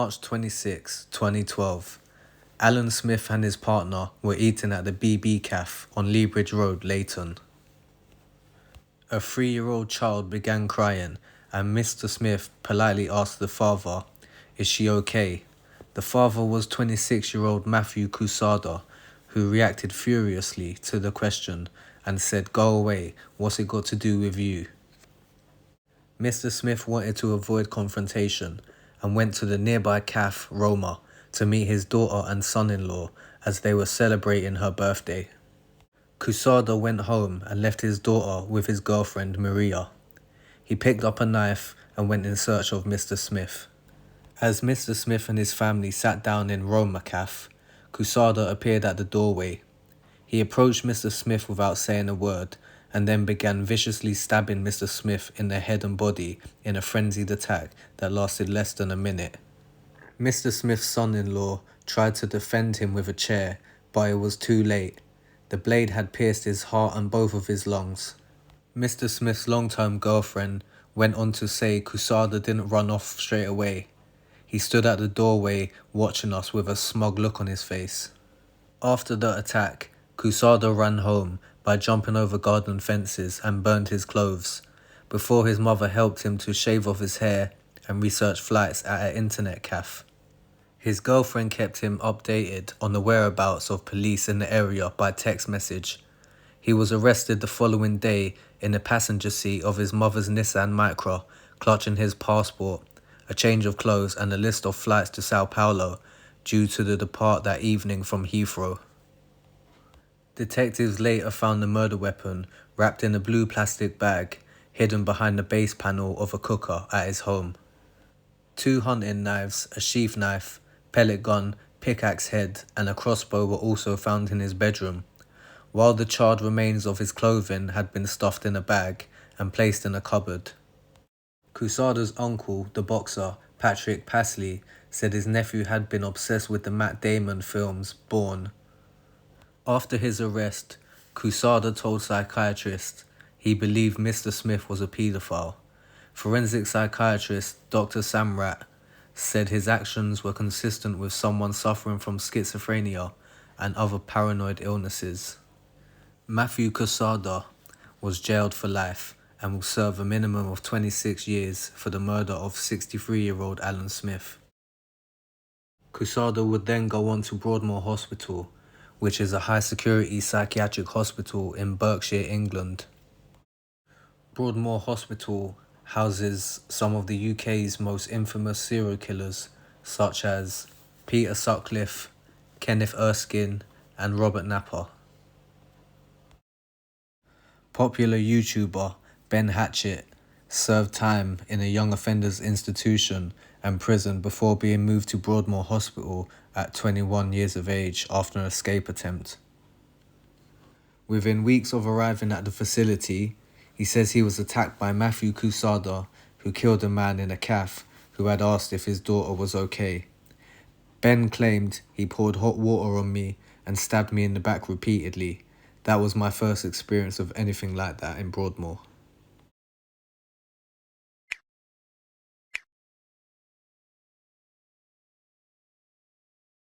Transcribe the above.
March 26, 2012, Alan Smith and his partner were eating at the BB Cafe on Lea Bridge Road, Leyton. A 3-year-old child began crying, and Mr. Smith politely asked the father, "Is she okay?" The father was 26-year-old Matthew Quesada, who reacted furiously to the question and said, "Go away, what's it got to do with you?" Mr. Smith wanted to avoid confrontation and went to the nearby cafe Roma to meet his daughter and son-in-law as they were celebrating her birthday. Quesada went home and left his daughter with his girlfriend Maria. He picked up a knife and went in search of Mr. Smith. As Mr. Smith and his family sat down in Roma Cafe, Quesada appeared at the doorway. He approached Mr. Smith without saying a word and then began viciously stabbing Mr. Smith in the head and body in a frenzied attack that lasted less than a minute. Mr. Smith's son-in-law tried to defend him with a chair, but it was too late. The blade had pierced his heart and both of his lungs. Mr. Smith's long-term girlfriend went on to say Quesada didn't run off straight away. He stood at the doorway watching us with a smug look on his face. After the attack, Quesada ran home by jumping over garden fences and burned his clothes, before his mother helped him to shave off his hair and research flights at an internet cafe. His girlfriend kept him updated on the whereabouts of police in the area by text message. He was arrested the following day in the passenger seat of his mother's Nissan Micra, clutching his passport, a change of clothes and a list of flights to Sao Paulo, due to the depart that evening from Heathrow. Detectives later found the murder weapon wrapped in a blue plastic bag, hidden behind the base panel of a cooker at his home. 2 hunting knives, a sheath knife, pellet gun, pickaxe head, and a crossbow were also found in his bedroom, while the charred remains of his clothing had been stuffed in a bag and placed in a cupboard. Quesada's uncle, the boxer, Patrick Pasley, said his nephew had been obsessed with the Matt Damon films Born. After his arrest, Quesada told psychiatrists he believed Mr. Smith was a paedophile. Forensic psychiatrist Dr. Samrat said his actions were consistent with someone suffering from schizophrenia and other paranoid illnesses. Matthew Quesada was jailed for life and will serve a minimum of 26 years for the murder of 63-year-old Alan Smith. Quesada would then go on to Broadmoor Hospital, which is a high-security psychiatric hospital in Berkshire, England. Broadmoor Hospital houses some of the UK's most infamous serial killers, such as Peter Sutcliffe, Kenneth Erskine, and Robert Napper. Popular YouTuber Ben Hatchett served time in a young offenders institution and prison before being moved to Broadmoor Hospital at 21 years of age after an escape attempt. Within weeks of arriving at the facility, he says he was attacked by Matthew Quesada, who killed a man in a cafe who had asked if his daughter was okay. Ben claimed he poured hot water on me and stabbed me in the back repeatedly. That was my first experience of anything like that in Broadmoor.